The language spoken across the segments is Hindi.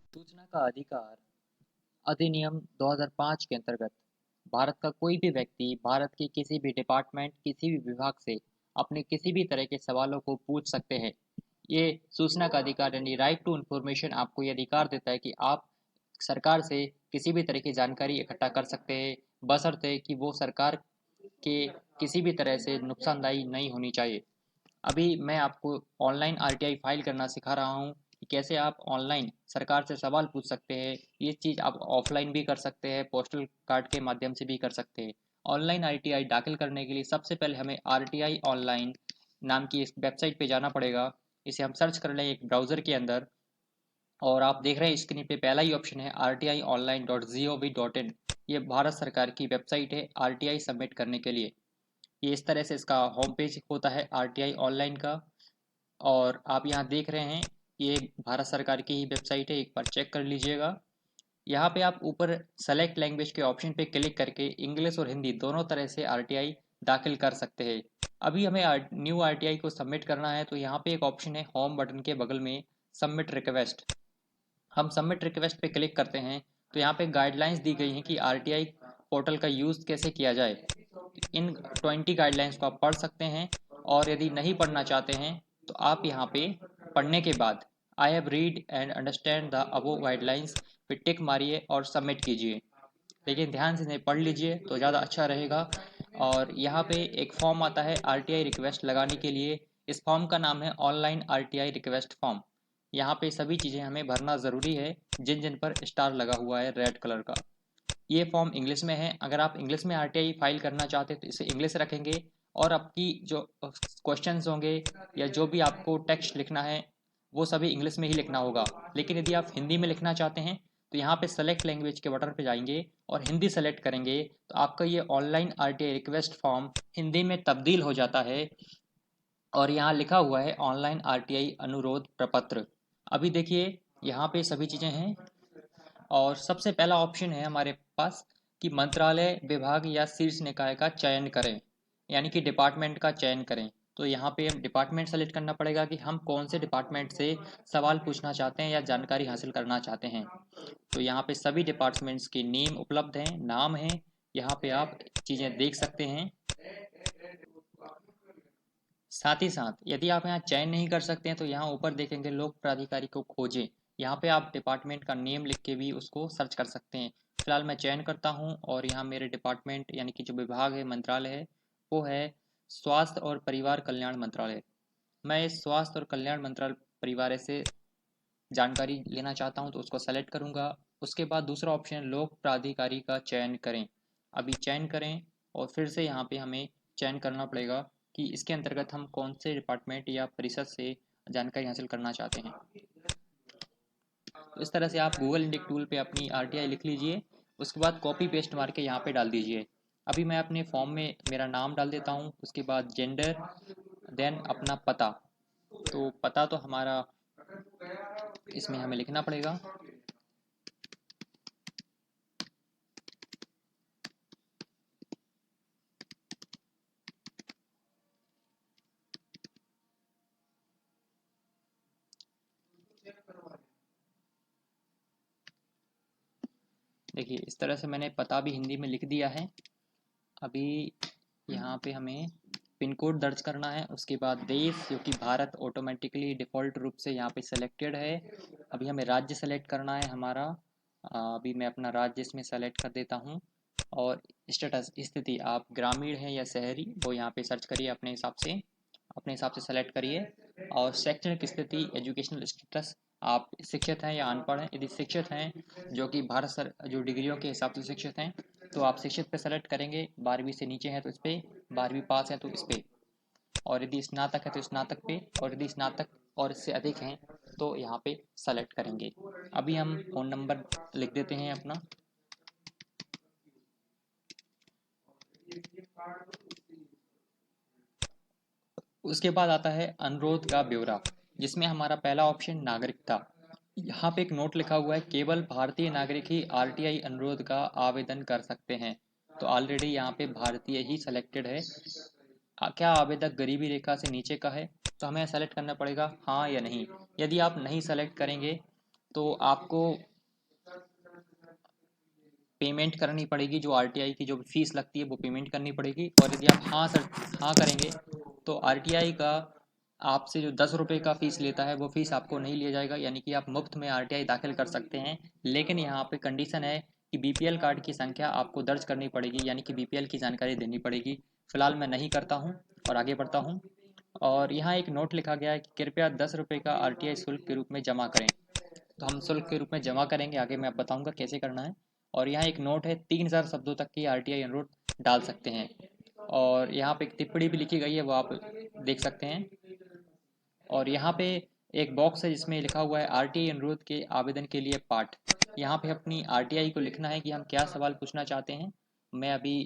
सूचना का अधिकार अधिनियम 2005 के अंतर्गत भारत का कोई भी व्यक्ति भारत के किसी भी डिपार्टमेंट, किसी भी विभाग से अपने किसी भी तरह के सवालों को पूछ सकते हैं। ये सूचना का अधिकार यानी राइट टू इन्फॉर्मेशन आपको ये अधिकार देता है कि आप सरकार से किसी भी तरह की जानकारी इकट्ठा कर सकते हैं, बशर्ते कि वो सरकार के किसी भी तरह से नुकसानदायी नहीं होनी चाहिए। अभी मैं आपको ऑनलाइन आरटीआई फाइल करना सिखा रहा हूँ कि कैसे आप ऑनलाइन सरकार से सवाल पूछ सकते हैं। ये चीज़ आप ऑफलाइन भी कर सकते हैं, पोस्टल कार्ड के माध्यम से भी कर सकते हैं। ऑनलाइन आरटीआई दाखिल करने के लिए सबसे पहले हमें आरटीआई ऑनलाइन नाम की इस वेबसाइट पे जाना पड़ेगा। इसे हम सर्च कर लें एक ब्राउज़र के अंदर, और आप देख रहे हैं स्क्रीन पे पहला ही ऑप्शन है rti online.gov.in। ये भारत सरकार की वेबसाइट है आरटीआई सबमिट करने के लिए। ये इस तरह से इसका होम पेज होता है आरटीआई ऑनलाइन का। और आप यहाँ देख रहे हैं ये भारत सरकार की ही वेबसाइट है, एक बार चेक कर लीजिएगा। यहाँ पे आप ऊपर सेलेक्ट लैंग्वेज के ऑप्शन पे क्लिक करके इंग्लिश और हिंदी दोनों तरह से आरटीआई दाखिल कर सकते हैं। अभी हमें न्यू आरटीआई को सबमिट करना है, तो यहाँ पे एक ऑप्शन है होम बटन के बगल में, सबमिट रिक्वेस्ट। हम सबमिट रिक्वेस्ट पे क्लिक करते हैं तो यहाँ पे गाइडलाइंस दी गई हैं कि आरटीआई पोर्टल का यूज़ कैसे किया जाए। इन 20 गाइडलाइंस को आप पढ़ सकते हैं, और यदि नहीं पढ़ना चाहते हैं तो आप यहाँ पे पढ़ने के बाद I have read and understand the above guidelines पे टिक मारिए और सबमिट कीजिए। लेकिन ध्यान से इन्हें पढ़ लीजिए तो ज़्यादा अच्छा रहेगा। और यहाँ पे एक फॉर्म आता है आरटीआई रिक्वेस्ट लगाने के लिए। इस फॉर्म का नाम है ऑनलाइन आरटीआई रिक्वेस्ट फॉर्म। यहाँ पे सभी चीज़ें हमें भरना ज़रूरी है, जिन जिन पर स्टार लगा हुआ है रेड कलर का। ये फॉर्म इंग्लिश में है। अगर आप इंग्लिश में आरटीआई फाइल करना चाहते हैं तो इसे इंग्लिश रखेंगे, और आपकी जो क्वेश्चंस होंगे या जो भी आपको टेक्स्ट लिखना है वो सभी इंग्लिश में ही लिखना होगा। लेकिन यदि आप हिंदी में लिखना चाहते हैं तो यहाँ पे सेलेक्ट लैंग्वेज के बटन पे जाएंगे और हिंदी सेलेक्ट करेंगे, तो आपका ये online RTI request form Hindi में तब्दील हो जाता है। और यहाँ लिखा हुआ है ऑनलाइन आरटीआई अनुरोध प्रपत्र। अभी देखिए यहाँ पे सभी चीज़ें हैं, और सबसे पहला ऑप्शन है हमारे पास कि मंत्रालय, विभाग या शीर्ष निकाय का चयन करें, यानी कि डिपार्टमेंट का चयन करें। तो यहाँ पे हम डिपार्टमेंट सेलेक्ट करना पड़ेगा कि हम कौन से डिपार्टमेंट से सवाल पूछना चाहते हैं या जानकारी हासिल करना चाहते हैं। तो यहाँ पे सभी डिपार्टमेंट्स की नेम उपलब्ध हैं, नाम है। यहाँ पे आप चीज़ें देख सकते हैं। साथ ही साथ यदि आप यहाँ चयन नहीं कर सकते हैं तो यहाँ ऊपर देखेंगे लोक प्राधिकारी को खोजें। यहाँ पे आप डिपार्टमेंट का नेम लिख के भी उसको सर्च कर सकते हैं। फिलहाल मैं चयन करता हूँ और यहाँ मेरे डिपार्टमेंट यानी कि जो विभाग है, मंत्रालय है, वो है स्वास्थ्य और परिवार कल्याण मंत्रालय। मैं इस स्वास्थ्य और कल्याण मंत्रालय परिवार से जानकारी लेना चाहता हूँ तो उसको सेलेक्ट करूँगा। उसके बाद दूसरा ऑप्शन है लोक प्राधिकारी का चयन करें। अभी चयन करें और फिर से यहाँ पे हमें चयन करना पड़ेगा कि इसके अंतर्गत हम कौन से डिपार्टमेंट या परिषद से जानकारी हासिल करना चाहते हैं। तो इस तरह से आप गूगल इंडिक टूल पे अपनी आरटीआई लिख लीजिए। उसके बाद कॉपी पेस्ट मार के यहाँ पे डाल दीजिए। अभी मैं अपने फॉर्म में मेरा नाम डाल देता हूँ, उसके बाद जेंडर, देन अपना पता। तो पता तो हमारा इसमें हमें लिखना पड़ेगा। देखिए इस तरह से मैंने पता भी हिंदी में लिख दिया है। अभी यहाँ पे हमें पिन कोड दर्ज करना है, उसके बाद देश जो कि भारत ऑटोमेटिकली डिफ़ॉल्ट रूप से यहाँ पे सेलेक्टेड है। अभी हमें राज्य सेलेक्ट करना है हमारा। अभी मैं अपना राज्य इसमें सेलेक्ट कर देता हूँ। और स्टेटस स्थिति, आप ग्रामीण हैं या शहरी, वो यहाँ पे सर्च करिए अपने हिसाब से सेलेक्ट करिए। और शैक्षणिक स्थिति, एजुकेशनल स्टेटस, आप शिक्षित हैं या अनपढ़ हैं। यदि शिक्षित हैं जो कि भारत सर जो डिग्रियों के हिसाब से शिक्षित हैं तो आप शिक्षित पे सेलेक्ट करेंगे। 12वीं से नीचे हैं तो इस पे, 12वीं पास है तो इस पे, और यदि स्नातक है तो स्नातक पे, और यदि स्नातक और इससे अधिक हैं तो यहाँ पे सेलेक्ट करेंगे। अभी हम फ़ोन नंबर लिख देते हैं अपना। उसके बाद आता है अनुरोध का ब्यौरा, जिसमें हमारा पहला ऑप्शन नागरिकता। यहाँ पे एक नोट लिखा हुआ है केवल भारतीय नागरिक ही आरटीआई अनुरोध का आवेदन कर सकते हैं। तो ऑलरेडी यहाँ पे भारतीय ही सिलेक्टेड है। क्या आवेदक गरीबी रेखा से नीचे का है? तो हमें सेलेक्ट करना पड़ेगा हाँ या नहीं। यदि आप नहीं सेलेक्ट करेंगे तो आपको पेमेंट करनी पड़ेगी, जो आरटीआई की जो फीस लगती है वो पेमेंट करनी पड़ेगी। और यदि आप हाँ सर हाँ करेंगे तो आरटीआई का आपसे जो 10 रुपये का फ़ीस लेता है वो फ़ीस आपको नहीं लिया जाएगा, यानी कि आप मुफ्त में आरटीआई दाखिल कर सकते हैं। लेकिन यहाँ पे कंडीशन है कि बीपीएल कार्ड की संख्या आपको दर्ज करनी पड़ेगी, यानी कि बीपीएल की जानकारी देनी पड़ेगी। फ़िलहाल मैं नहीं करता हूँ और आगे बढ़ता हूँ। और यहाँ एक नोट लिखा गया है कि कृपया 10 रुपये का आरटीआई शुल्क के रूप में जमा करें। तो हम शुल्क के रूप में जमा करेंगे, आगे मैं बताऊंगा कैसे करना है। और यहाँ एक नोट है, 3000 शब्दों तक की आरटीआई अनुरोध डाल सकते हैं। और यहाँ पे एक टिप्पणी भी लिखी गई है, वो आप देख सकते हैं। और यहाँ पे एक बॉक्स है जिसमें लिखा हुआ है आरटीआई अनुरोध के आवेदन के लिए पाठ। यहाँ पे अपनी आरटीआई को लिखना है कि हम क्या सवाल पूछना चाहते हैं। मैं अभी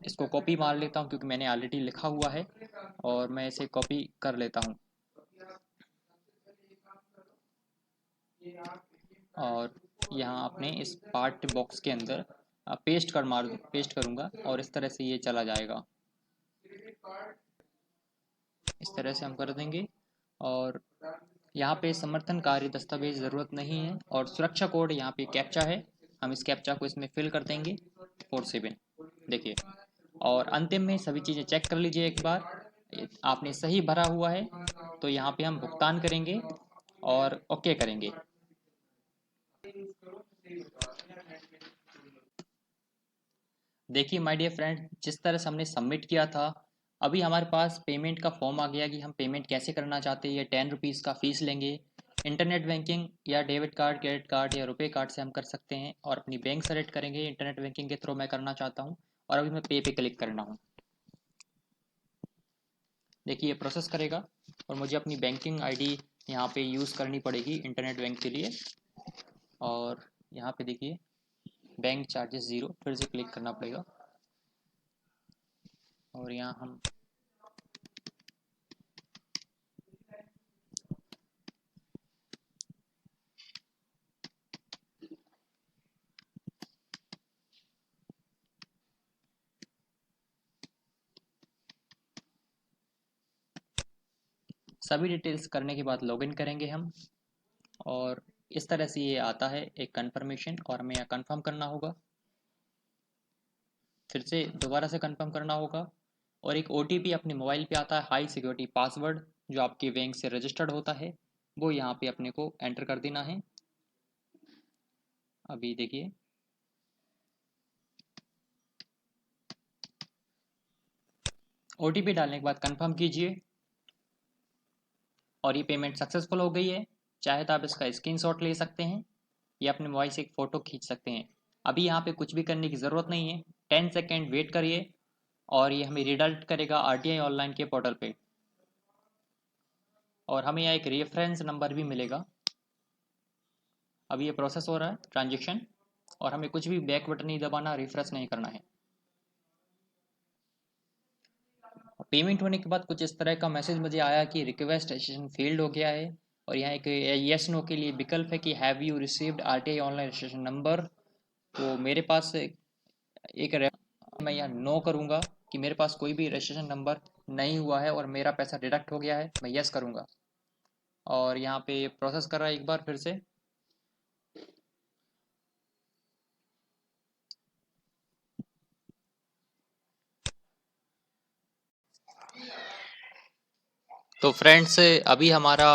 इसको कॉपी मार लेता हूँ क्योंकि मैंने ऑलरेडी लिखा हुआ है, और मैं इसे कॉपी कर लेता हूँ। और यहाँ अपने इस पार्ट बॉक्स के अंदर पेस्ट करूँगा और इस तरह से ये चला जाएगा। इस तरह से हम कर देंगे। और यहाँ पे समर्थनकारी दस्तावेज ज़रूरत नहीं है। और सुरक्षा कोड यहाँ पे कैप्चा है, हम इस कैप्चा को इसमें फिल कर देंगे 47। देखिए, और अंतिम में सभी चीज़ें चेक कर लीजिए एक बार, आपने सही भरा हुआ है तो यहाँ पे हम भुगतान करेंगे और ओके करेंगे। देखिए माय डियर फ्रेंड, जिस तरह से हमने सबमिट किया था, अभी हमारे पास पेमेंट का फॉर्म आ गया कि हम पेमेंट कैसे करना चाहते हैं। ये 10 रुपीज़ का फ़ीस लेंगे। इंटरनेट बैंकिंग या डेबिट कार्ड, क्रेडिट कार्ड या रुपए कार्ड से हम कर सकते हैं, और अपनी बैंक सेलेक्ट करेंगे। इंटरनेट बैंकिंग के थ्रू मैं करना चाहता हूँ, और अभी मैं पे क्लिक करना हूँ। देखिए ये प्रोसेस करेगा, और मुझे अपनी बैंकिंग आईडी यहाँ पे यूज़ करनी पड़ेगी इंटरनेट बैंक के लिए। और यहाँ पे देखिए बैंक चार्जेस ज़ीरो, फिर से क्लिक करना पड़ेगा। और यहाँ हम सभी डिटेल्स करने के बाद लॉगिन करेंगे हम। और इस तरह से ये आता है एक कंफर्मेशन, और हमें यहाँ कंफर्म करना होगा, फिर से दोबारा से कंफर्म करना होगा। और एक ओटीपी अपने मोबाइल पे आता है, हाई सिक्योरिटी पासवर्ड, जो आपके बैंक से रजिस्टर्ड होता है, वो यहाँ पे अपने को एंटर कर देना है। अभी देखिए, ओटीपी डालने के बाद कंफर्म कीजिए, और ये पेमेंट सक्सेसफुल हो गई है। चाहे तो आप इसका स्क्रीनशॉट ले सकते हैं या अपने मोबाइल से एक फ़ोटो खींच सकते हैं। अभी यहाँ पे कुछ भी करने की ज़रूरत नहीं है, 10 सेकेंड वेट करिए और ये हमें रिडायरेक्ट करेगा आरटीआई ऑनलाइन के पोर्टल पे। और हमें यहाँ एक रेफरेंस नंबर भी मिलेगा। अभी ये प्रोसेस हो रहा है ट्रांजेक्शन, और हमें कुछ भी बैक बटन नहीं दबाना, रिफ्रेश नहीं करना है। पेमेंट होने के बाद कुछ इस तरह का मैसेज मुझे आया कि रिक्वेस्ट रजिस्ट्रेशन फेल्ड हो गया है। और यहाँ एक येस नो के लिए विकल्प है कि have you received RTI online registration number. तो मेरे पास मैं यहाँ नो करूँगा कि मेरे पास कोई भी रजिस्ट्रेशन नंबर नहीं हुआ है और मेरा पैसा डिडक्ट हो गया है। मैं यस करूँगा, और यहाँ पे प्रोसेस कर रहा है एक बार फिर से। तो फ्रेंड्स, अभी हमारा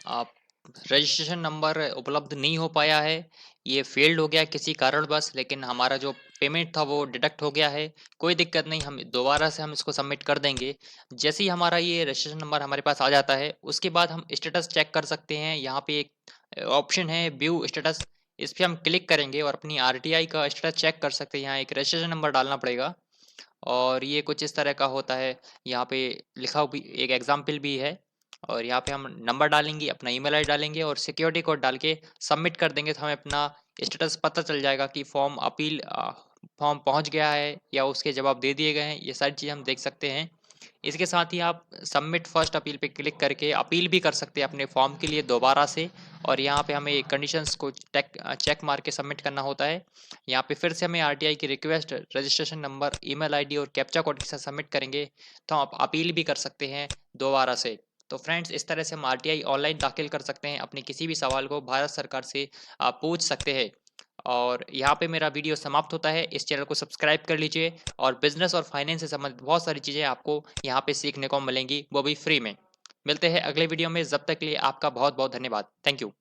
रजिस्ट्रेशन नंबर उपलब्ध नहीं हो पाया है, ये फेल्ड हो गया किसी कारणवश, लेकिन हमारा जो पेमेंट था वो डिडक्ट हो गया है। कोई दिक्कत नहीं, हम दोबारा से हम इसको सबमिट कर देंगे। जैसे ही हमारा ये रजिस्ट्रेशन नंबर हमारे पास आ जाता है, उसके बाद हम स्टेटस चेक कर सकते हैं। यहाँ पे एक ऑप्शन है व्यू स्टेटस, इस पर हम क्लिक करेंगे और अपनी आरटीआई का स्टेटस चेक कर सकते हैं। यहाँ एक रजिस्ट्रेशन नंबर डालना पड़ेगा, और ये कुछ इस तरह का होता है। यहाँ पे लिखा भी एक एग्जाम्पल भी है, और यहाँ पे हम नंबर डालेंगे, अपना ईमेल आईडी डालेंगे और सिक्योरिटी कोड डाल के सबमिट कर देंगे, तो हमें अपना स्टेटस पता चल जाएगा कि फॉर्म पहुँच गया है या उसके जवाब दे दिए गए हैं। ये सारी चीज़ हम देख सकते हैं। इसके साथ ही आप सबमिट फर्स्ट अपील पे क्लिक करके अपील भी कर सकते हैं अपने फॉर्म के लिए दोबारा से। और यहाँ पे हमें कंडीशंस को चेक मार के सबमिट करना होता है। यहाँ पे फिर से हमें आरटीआई की request, registration number, email ID और कैप्चा कोड के साथ सबमिट करेंगे, तो आप अपील भी कर सकते हैं दोबारा से। तो फ्रेंड्स इस तरह से हम आरटीआई ऑनलाइन दाखिल कर सकते हैं, अपने किसी भी सवाल को भारत सरकार से आप पूछ सकते हैं। और यहाँ पे मेरा वीडियो समाप्त होता है। इस चैनल को सब्सक्राइब कर लीजिए और बिजनेस और फाइनेंस से संबंधित बहुत सारी चीज़ें आपको यहाँ पे सीखने को मिलेंगी, वो भी फ्री में। मिलते हैं अगले वीडियो में, जब तक के लिए आपका बहुत बहुत धन्यवाद। Thank you.